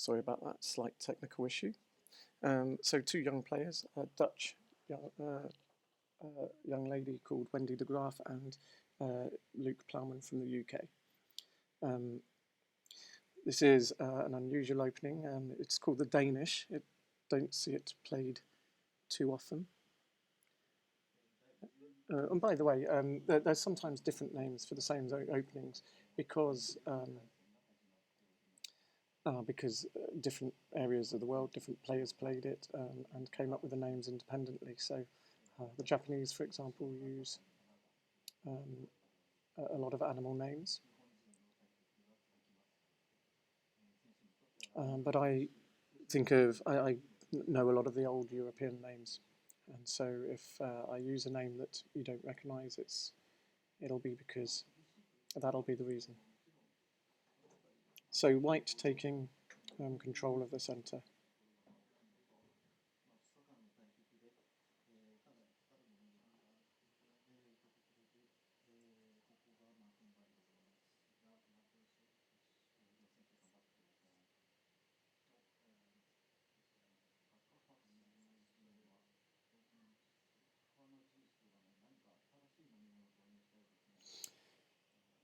Sorry about that slight technical issue. So two young players, a Dutch young lady called Wendy de GRAAF and Luke.htm from the UK. This is an unusual opening. It's called the Danish. Don't see it played too often. And by the way, there's sometimes different names for the same openings because different areas of the world, different players played it and came up with the names independently. So the Japanese, for example, use a lot of animal names. But I know a lot of the old European names. And so if I use a name that you don't recognise, it'll be because that'll be the reason. So white taking control of the centre.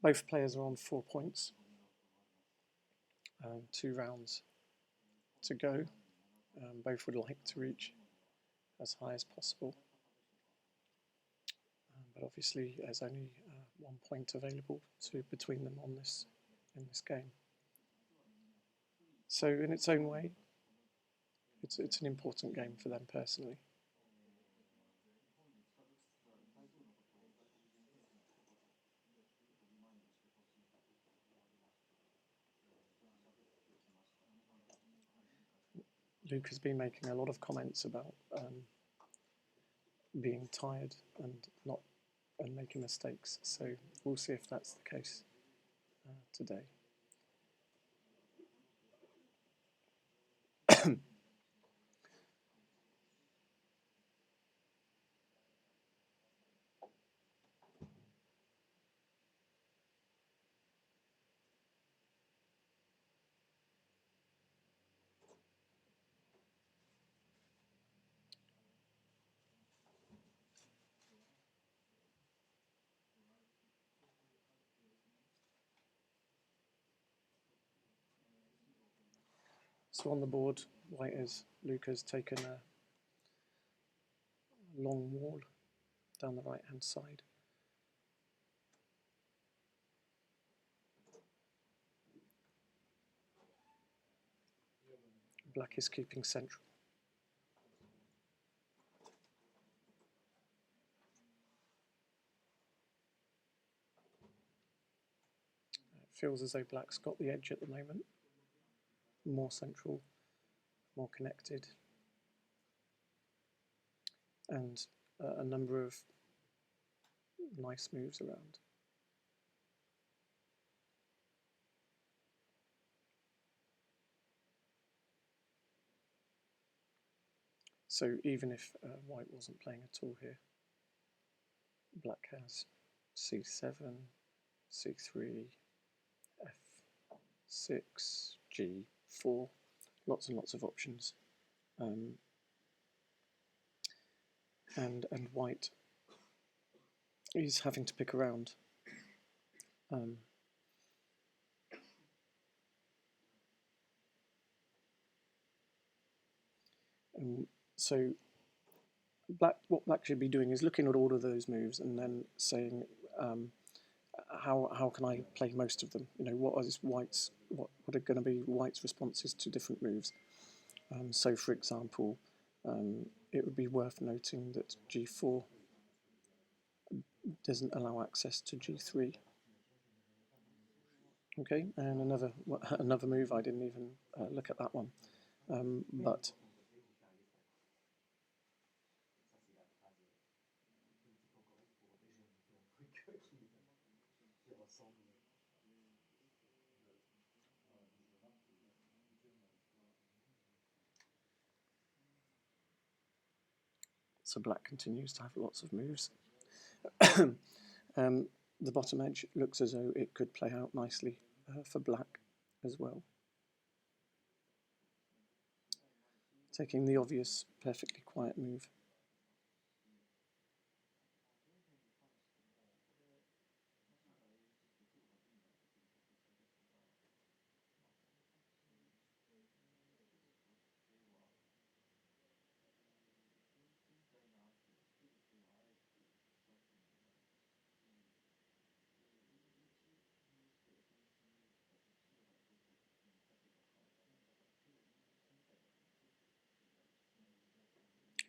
Both players are on 4 points. 2 rounds to go. Both would like to reach as high as possible. But obviously there's only 1 point available between them in this game. So in its own way, it's an important game for them personally. Luke has been making a lot of comments about being tired and making mistakes, so we'll see if that's the case today. So on the board, Luke has taken a long wall down the right-hand side. Black is keeping central. It feels as though black's got the edge at the moment. More central, more connected. And a number of nice moves around. So even if white wasn't playing at all here, black has c7, c3, f6, g4, lots and lots of options. And white is having to pick around. So what black should be doing is looking at all of those moves and then saying, how can I play most of them? You know, what are going to be white's responses to different moves? So for example, it would be worth noting that g4 doesn't allow access to g3. Okay, and another move, I didn't even look at that one, but so black continues to have lots of moves. The bottom edge looks as though it could play out nicely for black as well. taking the obvious perfectly quiet move.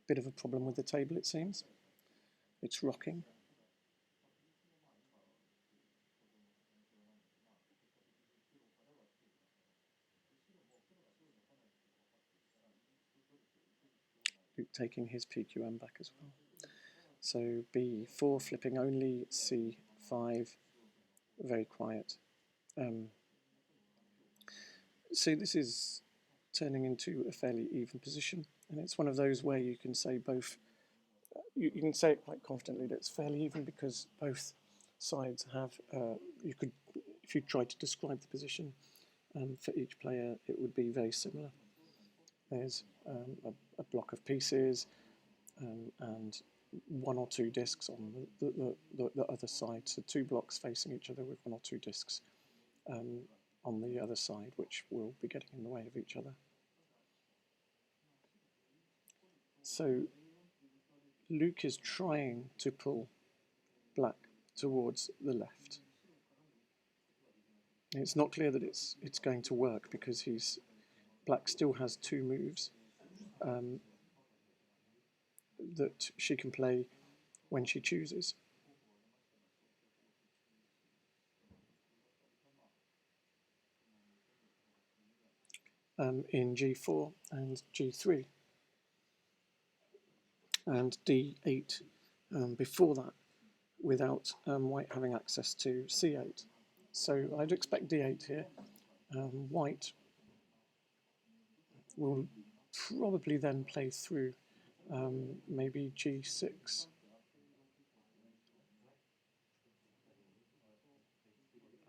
Bit of a problem with the table, it seems. It's rocking. Luke taking his PQM back as well. So B4 flipping only, C5 very quiet. So this is turning into a fairly even position, and it's one of those where you can say both. You can say it quite confidently that it's fairly even because both sides have. You could, if you tried to describe the position for each player, it would be very similar. There's a block of pieces and one or two discs on the other side. So 2 blocks facing each other with 1 or 2 discs on the other side, which will be getting in the way of each other. So Luke is trying to pull black towards the left. It's not clear that it's going to work because black still has 2 moves that she can play when she chooses. In G4 and G3 and D8 before that, without white having access to C8. So I'd expect D8 here. White will probably then play through maybe G6.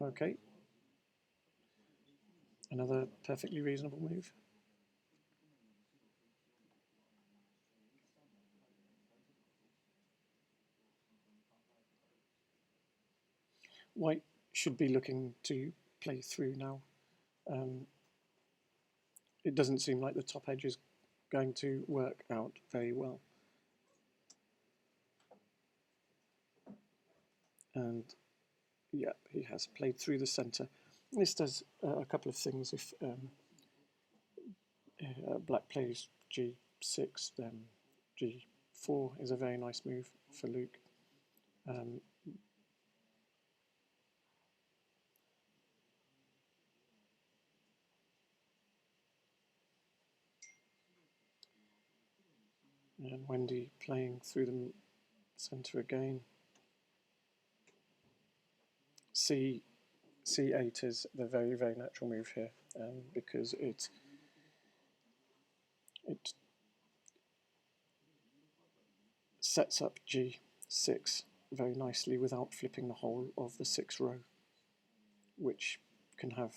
Okay. Another perfectly reasonable move. White should be looking to play through now. It doesn't seem like the top edge is going to work out very well. And yeah, he has played through the centre. This does a couple of things. If black plays G6, then G4 is a very nice move for Luke. And Wendy playing through the centre again. C8 is the very, very natural move here because it sets up G6 very nicely without flipping the whole of the 6th row, which can have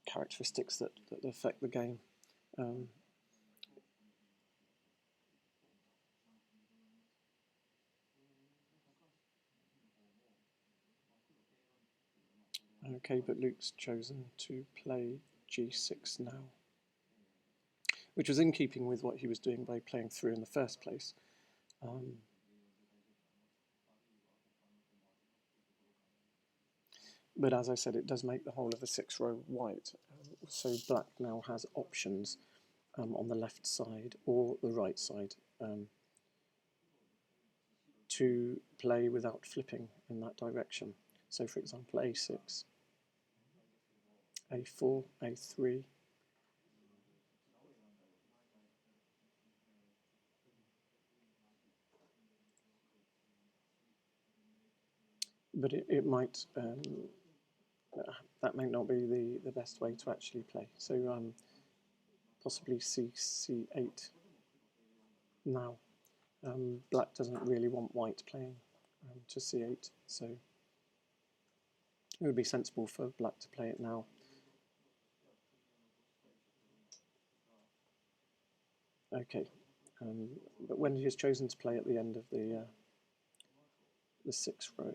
characteristics that affect the game. Okay, but Luke's chosen to play G6 now, which was in keeping with what he was doing by playing through in the first place. But as I said, it does make the whole of the 6th row white. So black now has options on the left side or the right side to play without flipping in that direction. So for example, A6, A4, A3. But it might, that might not be the best way to actually play. So possibly C8 now. Black doesn't really want white playing to C8, so it would be sensible for black to play it now. Okay, but Wendy has chosen to play at the end of the sixth row.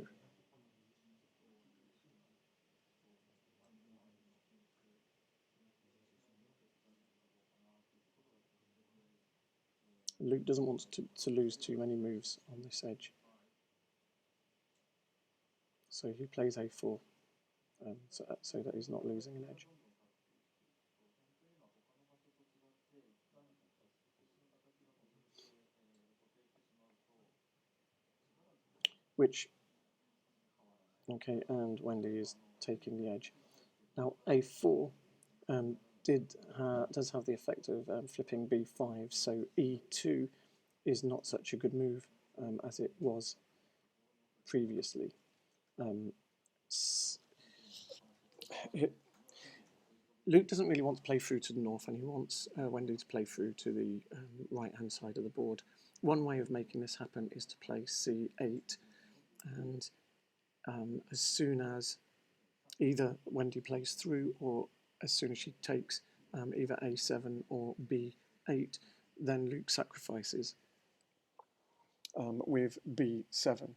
Luke doesn't want to lose too many moves on this edge, so he plays a4, so that he's not losing an edge. Which, okay, and Wendy is taking the edge. Now a4 does have the effect of flipping b5, so e2 is not such a good move as it was previously. Luke doesn't really want to play through to the north, and he wants Wendy to play through to the right-hand side of the board. One way of making this happen is to play c8, and as soon as either Wendy plays through, or as soon as she takes either a7 or b8, then Luke sacrifices with b7.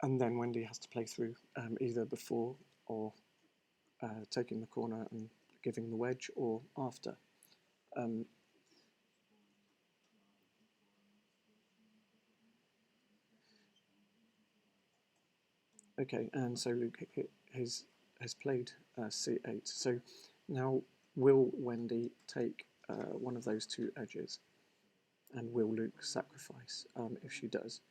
And then Wendy has to play through either before or taking the corner and giving the wedge, or after. Okay, and so Luke has played c8. So now will Wendy take one of those two edges? And will Luke sacrifice if she does?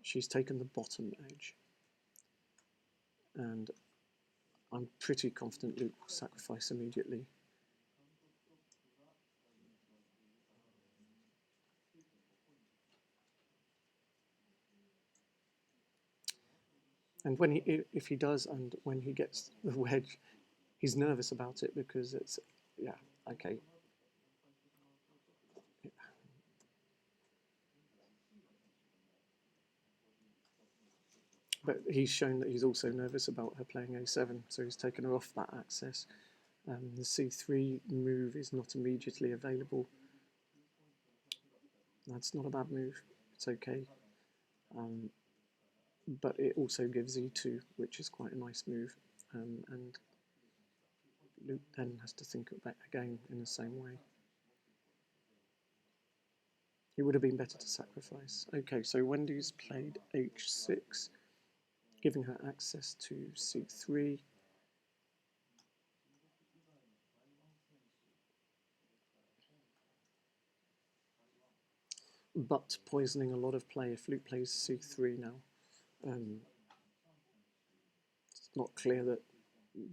She's taken the bottom edge, and I'm pretty confident Luke will sacrifice immediately. And when if he does, and when he gets the wedge, he's nervous about it because it's, yeah, okay. But he's shown that he's also nervous about her playing a7, so he's taken her off that access. The c3 move is not immediately available. That's not a bad move, it's okay. But it also gives e2, which is quite a nice move, and Luke then has to think of that again in the same way. It would have been better to sacrifice. Okay, so Wendy's played h6, giving her access to c3. But poisoning a lot of play if Luke plays c3 now. It's not clear that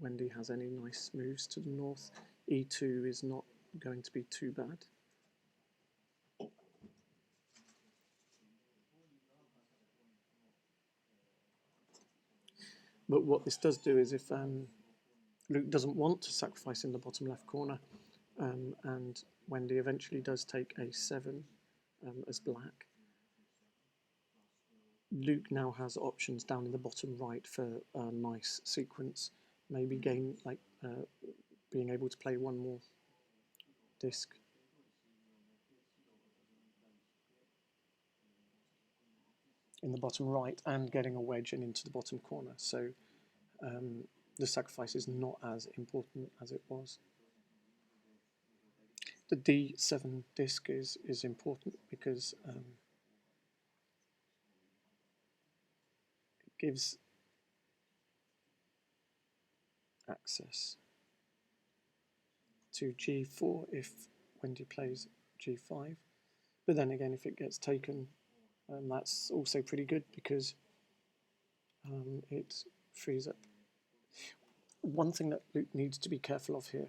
Wendy has any nice moves to the north. e2 is not going to be too bad. But what this does do is, if Luke doesn't want to sacrifice in the bottom left corner, and Wendy eventually does take a7 as black, Luke now has options down in the bottom right for a nice sequence. Maybe gain, like being able to play one more disc. In the bottom right, and getting a wedge and into the bottom corner. So the sacrifice is not as important as it was. The d7 disc is important because it gives access to g4 if Wendy plays g5. But then again, if it gets taken, that's also pretty good because it frees up. One thing that Luke needs to be careful of here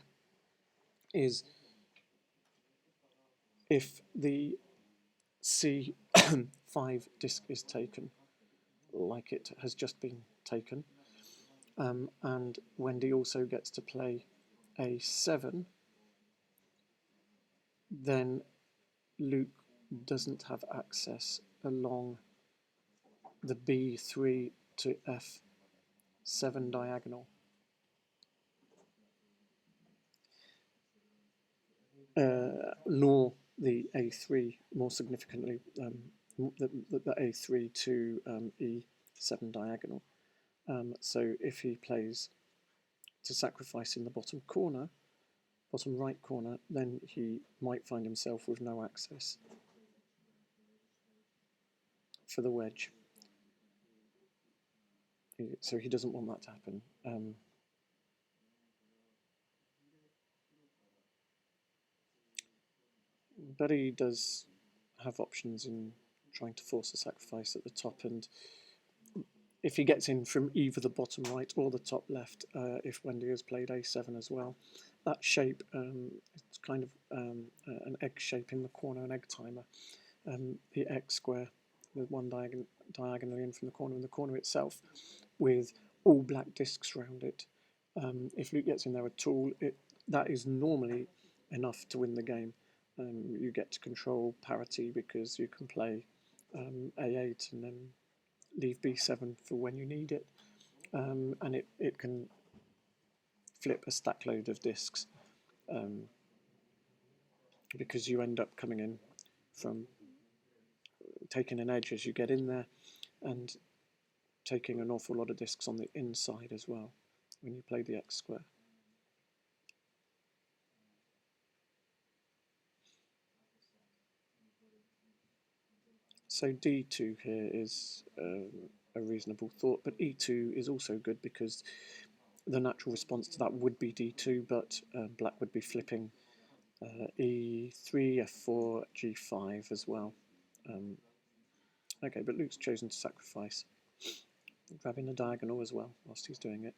is if the c5 disc is taken, like it has just been taken, and Wendy also gets to play a7, then Luke doesn't have access along the b3 to f7 diagonal. nor the a3, more significantly, the a3 to e7 diagonal. So if he plays to sacrifice in the bottom corner, bottom right corner, then he might find himself with no access for the wedge. So he doesn't want that to happen. But he does have options in trying to force a sacrifice at the top, and if he gets in from either the bottom right or the top left, if Wendy has played a7 as well, that shape, it's kind of an egg shape in the corner, an egg timer. The X square with one diagonally in from the corner itself, with all black discs around it. If Luke gets in there at all, that is normally enough to win the game. You get to control parity because you can play a8 and then leave b7 for when you need it, and it can flip a stack load of discs, because you end up coming in from taking an edge as you get in there, and taking an awful lot of discs on the inside as well when you play the X square. So d2 here is a reasonable thought, but e2 is also good because the natural response to that would be d2, but black would be flipping e3, f4, g5 as well. Okay, but Luke's chosen to sacrifice, grabbing a diagonal as well whilst he's doing it.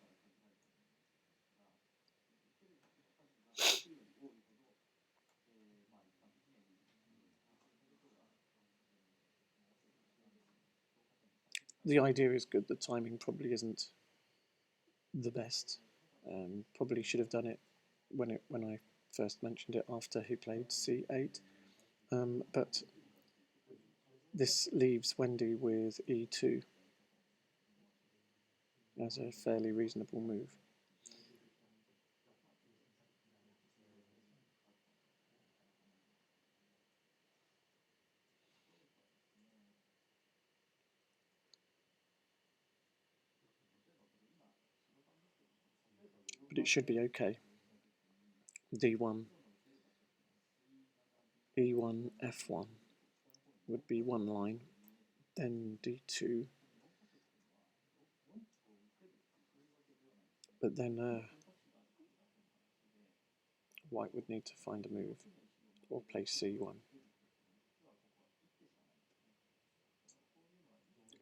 The idea is good, the timing probably isn't the best. Probably should have done it when I first mentioned it after he played c8, but this leaves Wendy with e2 as a fairly reasonable move. But it should be okay. d1, e1, f1 would be one line, then d2, but then white would need to find a move or play c1.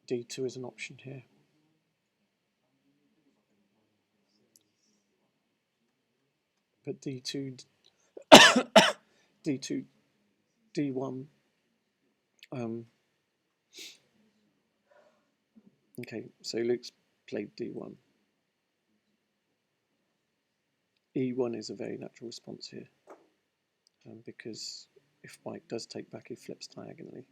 d2 is an option here. But d2, d2, d1. Okay, so Luke's played d1. e1 is a very natural response here, because if white does take back, he flips diagonally.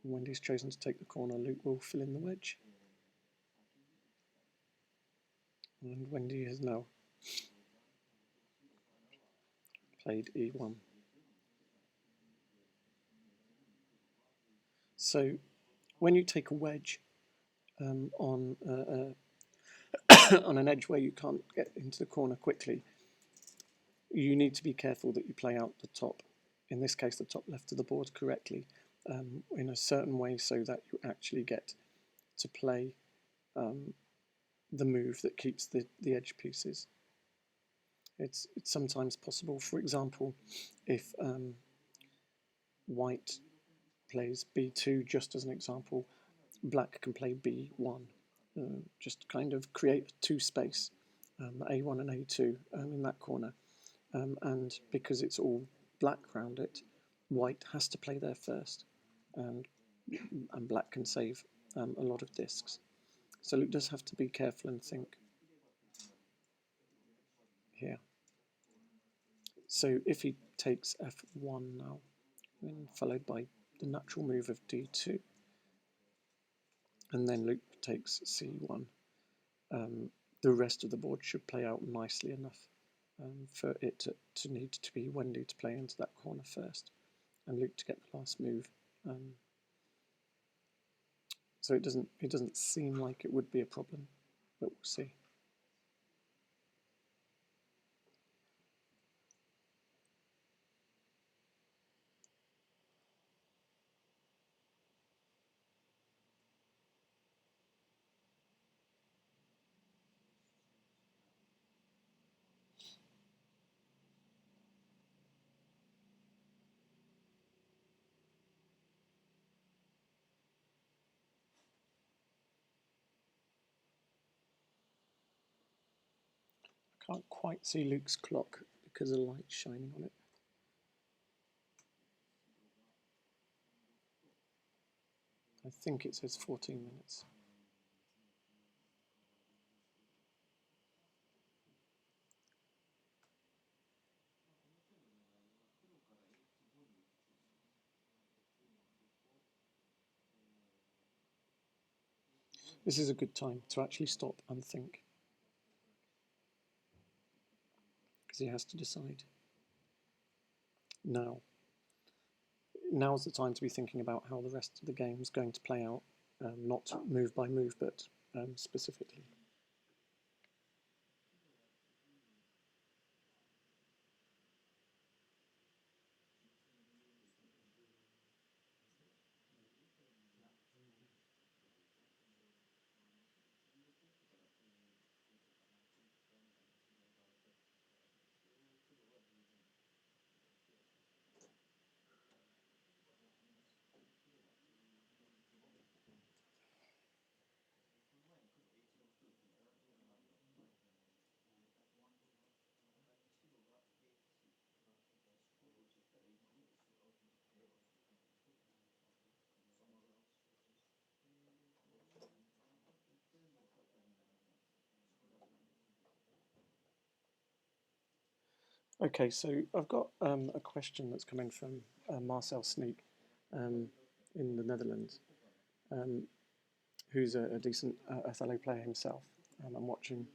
And Wendy's chosen to take the corner, Luke will fill in the wedge. And Wendy has now played e1. So when you take a wedge on on an edge where you can't get into the corner quickly, you need to be careful that you play out the top, in this case the top left of the board, correctly, in a certain way so that you actually get to play the move that keeps the edge pieces. It's sometimes possible, for example, if white plays b2, just as an example, black can play b1, just kind of create a two space, a1 and a2 in that corner, and because it's all black around it, white has to play there first, and black can save a lot of discs. So Luke does have to be careful and think here. So if he takes f1 now, then followed by the natural move of d2, and then Luke takes c1. The rest of the board should play out nicely enough for it to need to be Wendy to play into that corner first, and Luke to get the last move. So it doesn't seem like it would be a problem, but we'll see. I can't quite see Luke's clock because the light's shining on it. I think it says 14 minutes. This is a good time to actually stop and think, because he has to decide. Now's the time to be thinking about how the rest of the game is going to play out, not move by move, but specifically. Okay, so I've got a question that's coming from Marcel Sneek in the Netherlands, who's a decent Othello player himself. I'm watching,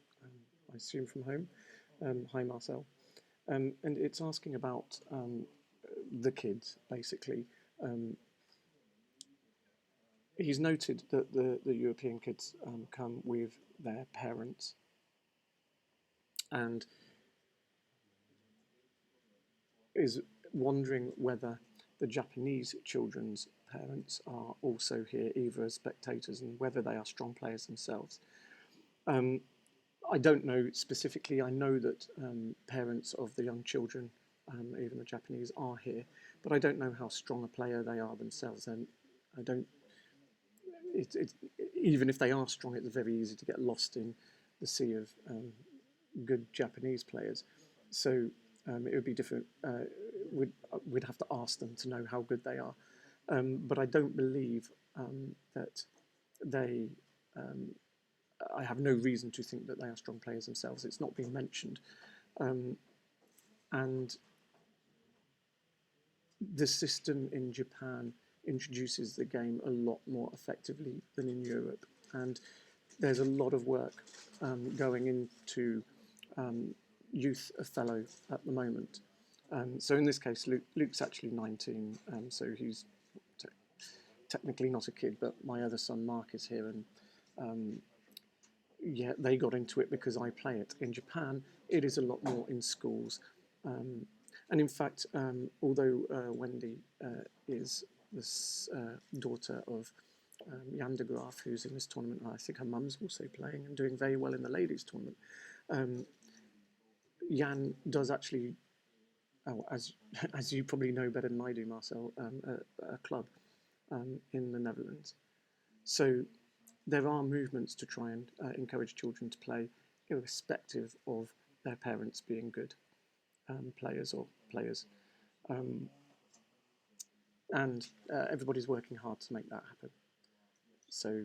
I assume, from home. Hi, Marcel. And it's asking about the kids, basically. He's noted that the European kids come with their parents, and is wondering whether the Japanese children's parents are also here, either as spectators, and whether they are strong players themselves. I don't know specifically. I know that parents of the young children, even the Japanese, are here, but I don't know how strong a player they are themselves. And I don't. Even if they are strong, it's very easy to get lost in the sea of good Japanese players. So it would be different. We'd have to ask them to know how good they are. But I don't believe that they. I have no reason to think that they are strong players themselves. It's not being mentioned, and the system in Japan introduces the game a lot more effectively than in Europe, and there's a lot of work going into youth Othello at the moment. So in this case, Luke's actually 19, so he's technically not a kid, but my other son Mark is here, and yeah, they got into it because I play it. In Japan, it is a lot more in schools. And in fact, although Wendy is the daughter of Jan de GRAAF, who's in this tournament, I think her mum's also playing and doing very well in the ladies' tournament. Jan does actually, as you probably know better than I do, Marcel, a club in the Netherlands. So there are movements to try and encourage children to play, irrespective of their parents being good players or players. And everybody's working hard to make that happen. So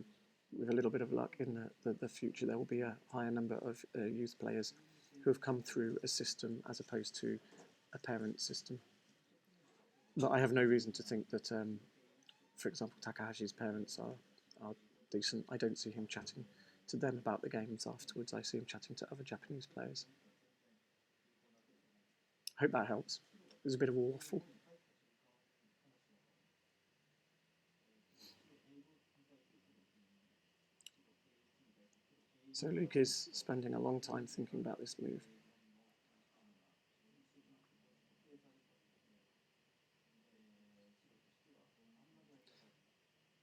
with a little bit of luck in the future, there will be a higher number of youth players who have come through a system as opposed to a parent system. But I have no reason to think that, for example, Takahashi's parents are decent. I don't see him chatting to them about the games afterwards. I see him chatting to other Japanese players. Hope that helps. There's a bit of a waffle. So Luke is spending a long time thinking about this move.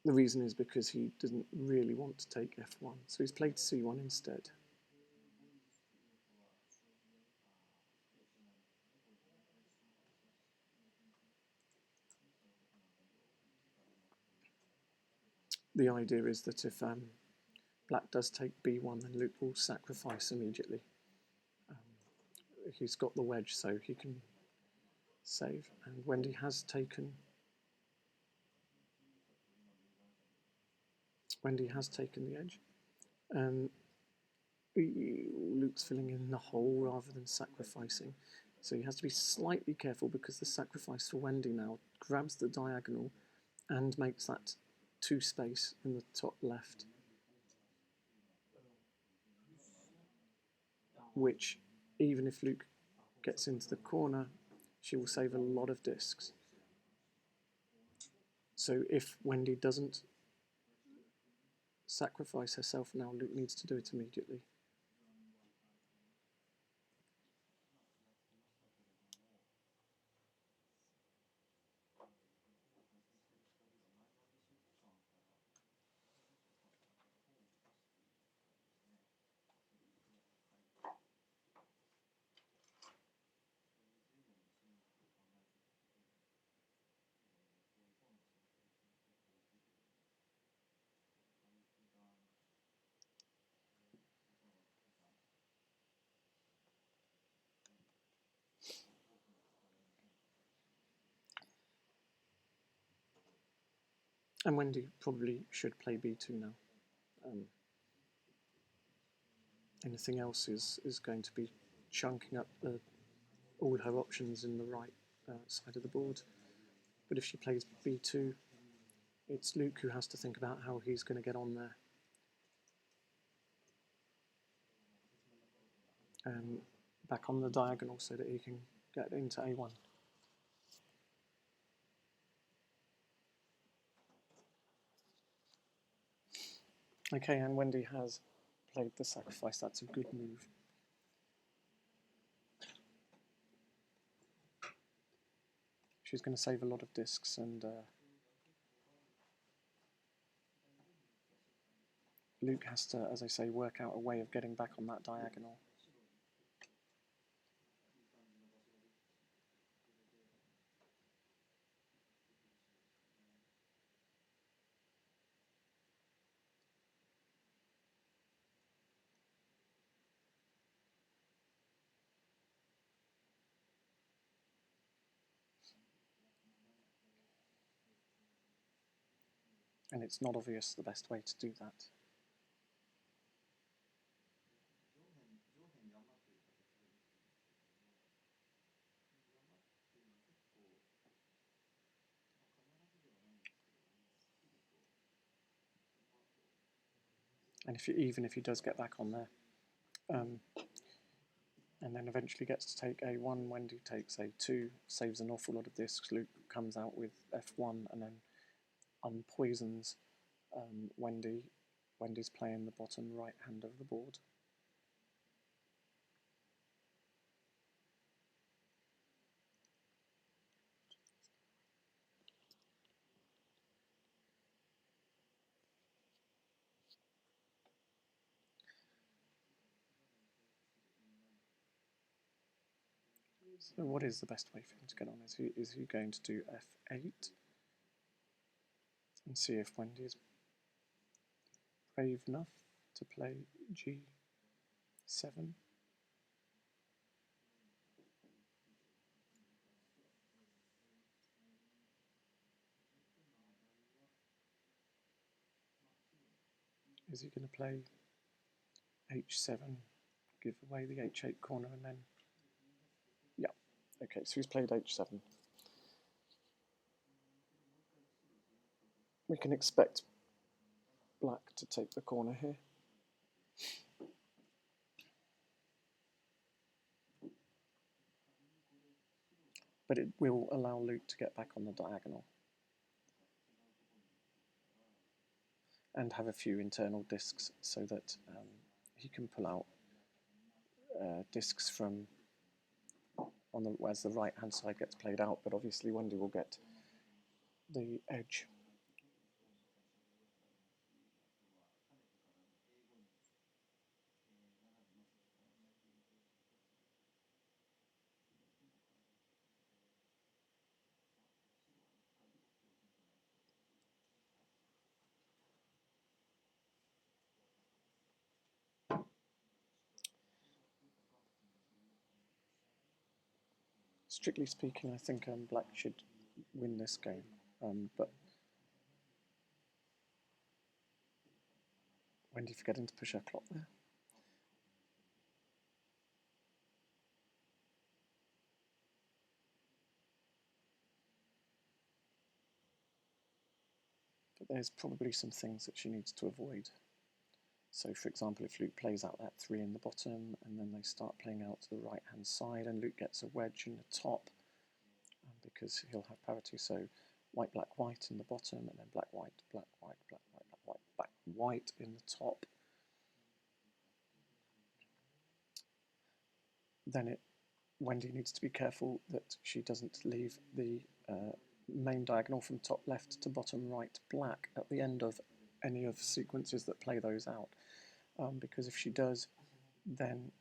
The reason is because he doesn't really want to take f1, so he's played c1 instead. The idea is that if black does take b1, then Luke will sacrifice immediately. He's got the wedge, so he can save. And Wendy has taken the edge. Luke's filling in the hole rather than sacrificing. So he has to be slightly careful because the sacrifice for Wendy now grabs the diagonal and makes that 2 space in the top left, which, even if Luke gets into the corner, she will save a lot of discs. So if Wendy doesn't sacrifice herself now, Luke needs to do it immediately. And Wendy probably should play b2 now. Anything else is going to be chunking up all her options in the right side of the board. But if she plays b2, it's Luke who has to think about how he's going to get on there. Back on the diagonal so that he can get into a1. Okay, and Wendy has played the sacrifice. That's a good move. She's going to save a lot of discs, and Luke has to, as I say, work out a way of getting back on that diagonal. And it's not obvious the best way to do that. And even if he does get back on there, and then eventually gets to take a1, Wendy takes a2, saves an awful lot of discs. Luke comes out with f1 and then unpoisons Wendy. Wendy's playing the bottom right hand of the board. So what is the best way for him to get on? Is he going to do f8 and see if Wendy is brave enough to play g7? Is he going to play h7, give away the h8 corner, and then... Yeah, okay, so he's played h7. We can expect black to take the corner here. But it will allow Luke to get back on the diagonal and have a few internal discs so that he can pull out discs from as the right hand side gets played out, but obviously Wendy will get the edge. Strictly speaking, I think black should win this game, but Wendy forgetting to push her clock there. But there's probably some things that she needs to avoid. So, for example, if Luke plays out that 3 in the bottom, and then they start playing out to the right-hand side, and Luke gets a wedge in the top, because he'll have parity. So, white, black, white in the bottom, and then black, white, black, white, black, white, black, white, black, white in the top. Then Wendy needs to be careful that she doesn't leave the main diagonal from top left to bottom right black at the end of any of the sequences that play those out, because if she does, then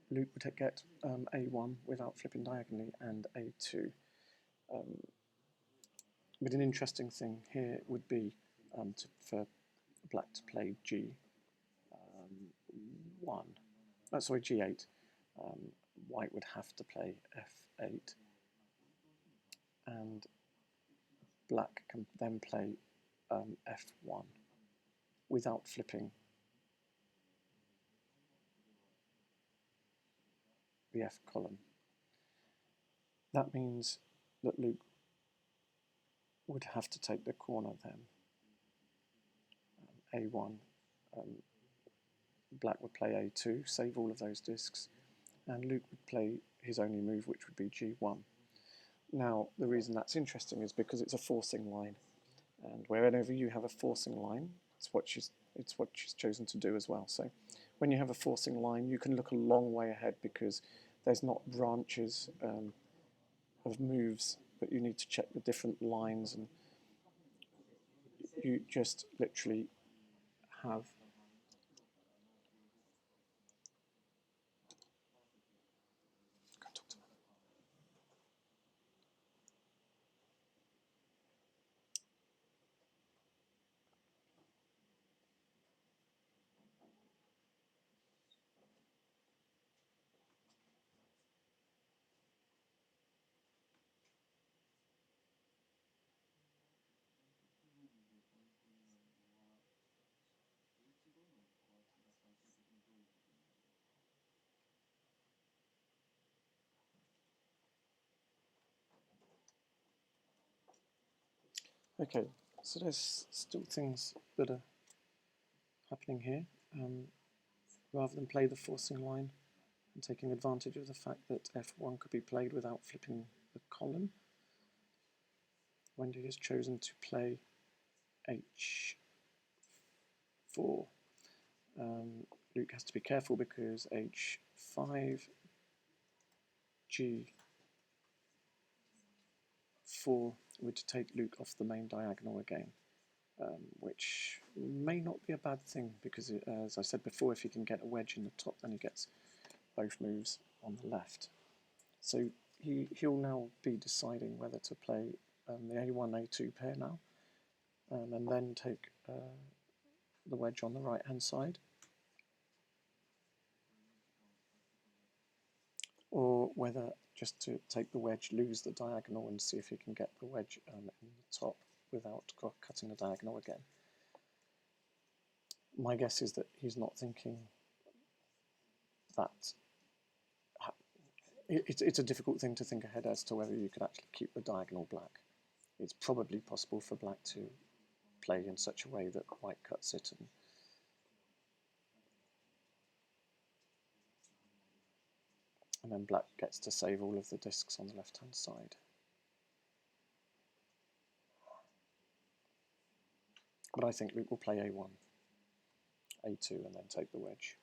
Luke would get A1 without flipping diagonally and A2. But an interesting thing here would be for black to play G1, sorry, G8. White would have to play F8, and black can then play F1 without flipping the F column. That means that Luke would have to take the corner then. A1, black would play A2, save all of those discs, and Luke would play his only move, which would be G1. Now, the reason that's interesting is because it's a forcing line, and wherever you have a forcing line, it's what she's chosen to do as well. So when you have a forcing line, you can look a long way ahead because there's not branches of moves that you need to check the different lines, and you just literally have okay. So there's still things that are happening here. Rather than play the forcing line and taking advantage of the fact that F1 could be played without flipping the column, Wendy has chosen to play H4. Luke has to be careful because H5, G4 would take Luke off the main diagonal again, which may not be a bad thing because, as I said before, if he can get a wedge in the top, then he gets both moves on the left. So he'll now be deciding whether to play the A1, A2 pair now, and then take the wedge on the right-hand side, or whether just to take the wedge, lose the diagonal, and see if he can get the wedge in the top without cutting the diagonal again. My guess is that he's not thinking that. It's a difficult thing to think ahead as to whether you could actually keep the diagonal black. it's probably possible for black to play in such a way that white cuts it, and then black gets to save all of the discs on the left-hand side. But I think Luke will play a1, a2, and then take the wedge.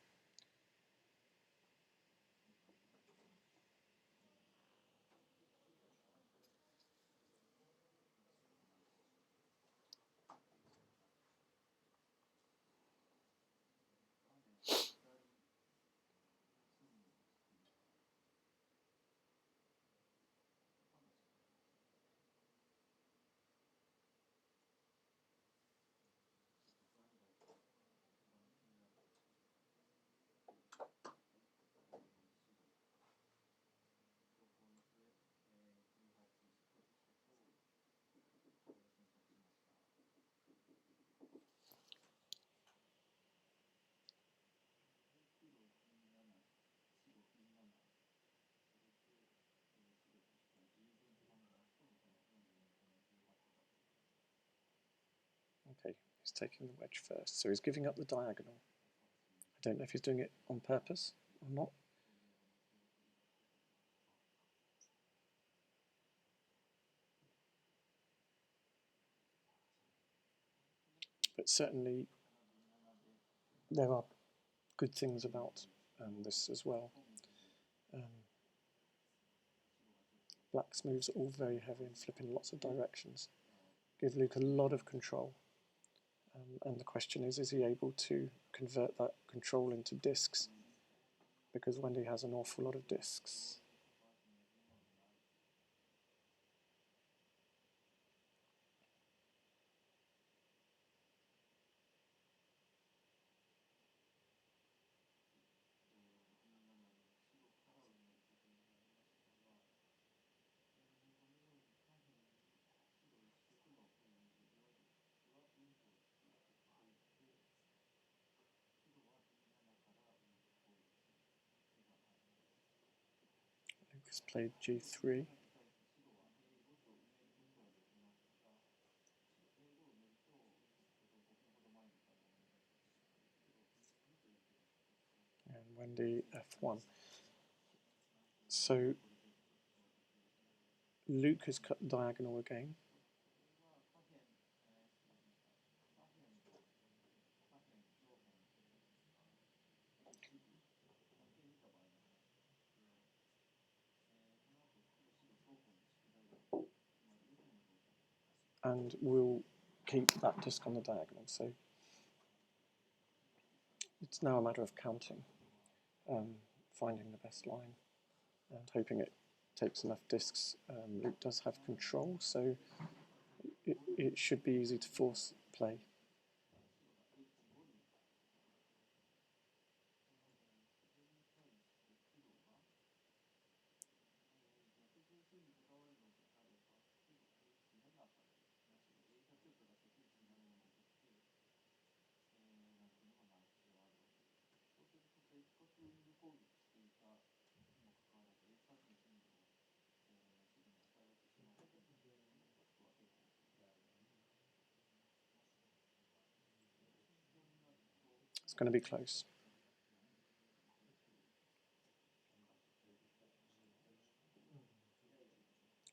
Okay, he's taking the wedge first, so he's giving up the diagonal. I don't know if he's doing it on purpose or not. But certainly there are good things about this as well. Black's moves are all very heavy and flip in lots of directions. Give Luke a lot of control. And the question is he able to convert that control into discs? Because Wendy has an awful lot of discs. Luke has played g3. And Wendy f1. So Luke has cut diagonal again. And we'll keep that disc on the diagonal. So it's now a matter of counting, finding the best line and hoping it takes enough discs. Luke does have control, so it should be easy to force play. It's going to be close.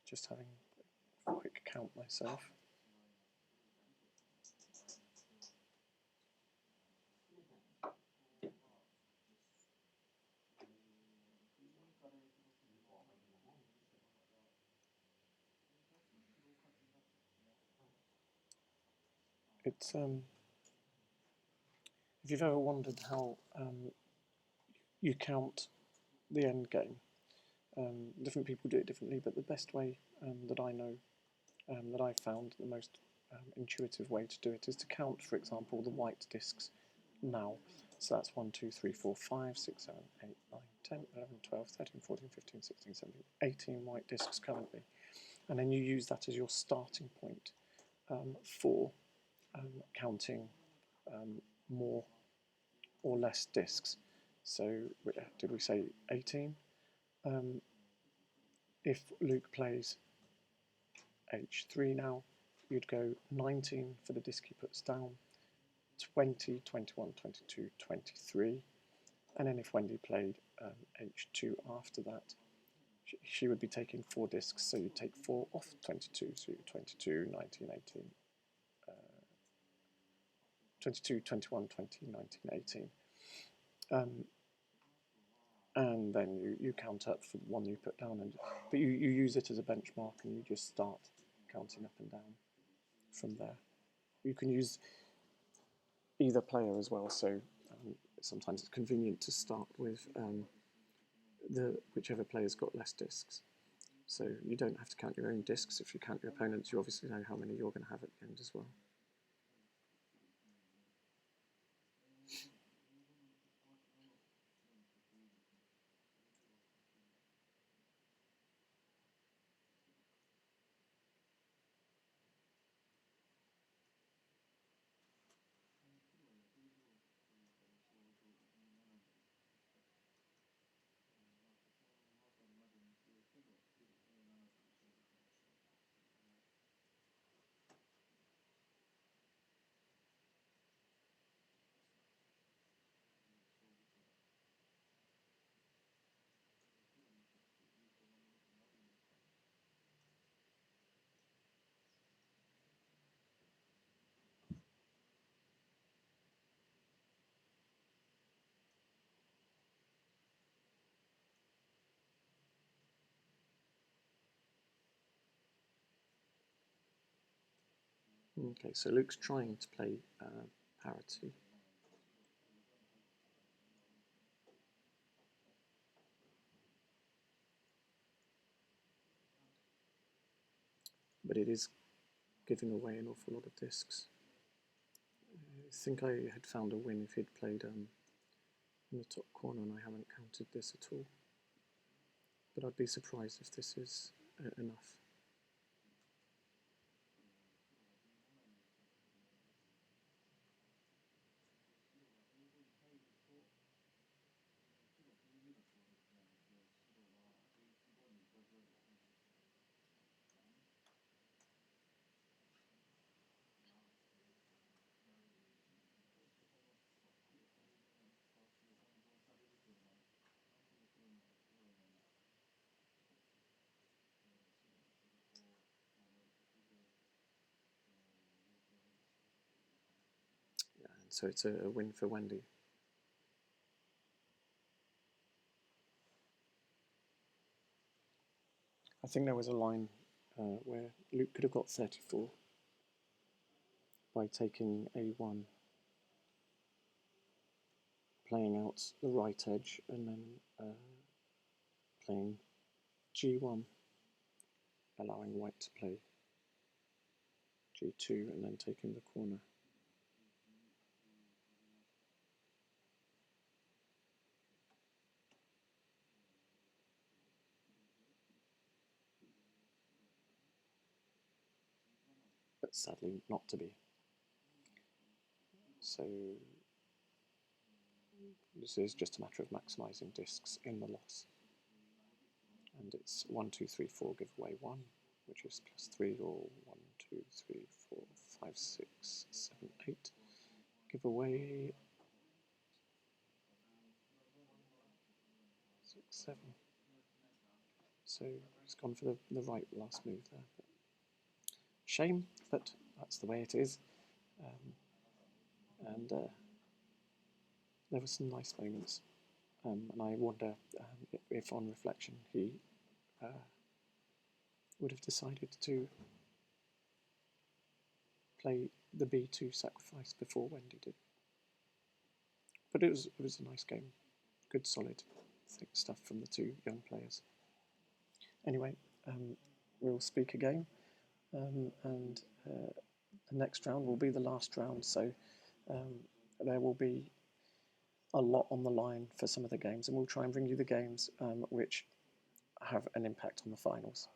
Just having a quick count myself. It's if you've ever wondered how you count the end game, different people do it differently, but the best way that I know, that I found the most intuitive way to do it is to count, for example, the white discs now. So that's 1, 2, 3, 4, 5, 6, 7, 8, 9, 10, 11, 12, 13, 14, 15, 16, 17, 18 white discs currently. And then you use that as your starting point for counting more or less discs. So did we say 18? If Luke plays h3 now, you'd go 19 for the disc he puts down, 20, 21, 22, 23, and then if Wendy played h2 after that, she would be taking 4 discs, so you'd take 4 off 22, so 22, 19, 18, 22, 21, 20, 19, 18. And then you count up for the one you put down, but you use it as a benchmark and you just start counting up and down from there. You can use either player as well, so sometimes it's convenient to start with whichever player's got less discs. So you don't have to count your own discs. If you count your opponents, you obviously know how many you're going to have at the end as well. Okay, so Luke's trying to play parity. But it is giving away an awful lot of discs. I think I had found a win if he'd played in the top corner, and I haven't counted this at all. But I'd be surprised if this is enough. Yeah, and so it's a win for Wendy. I think there was a line where Luke could have got 34 by taking a1, playing out the right edge, and then playing g1, allowing white to play g2, and then taking the corner. But sadly not to be. So this is just a matter of maximising discs in the loss. And it's 1, 2, 3, 4, give away 1, which is +3, or 1, 2, 3, 4, 5, 6, 7, 8. Give away 6, 7. So he's gone for the right last move there. But shame, but that's the way it is. And there were some nice moments. And I wonder if on reflection he would have decided to play the b2 sacrifice before Wendy did. But it was a nice game. Good, solid, thick stuff from the two young players. Anyway, we'll speak again, and the next round will be the last round, so there will be a lot on the line for some of the games, and we'll try and bring you the games which have an impact on the finals.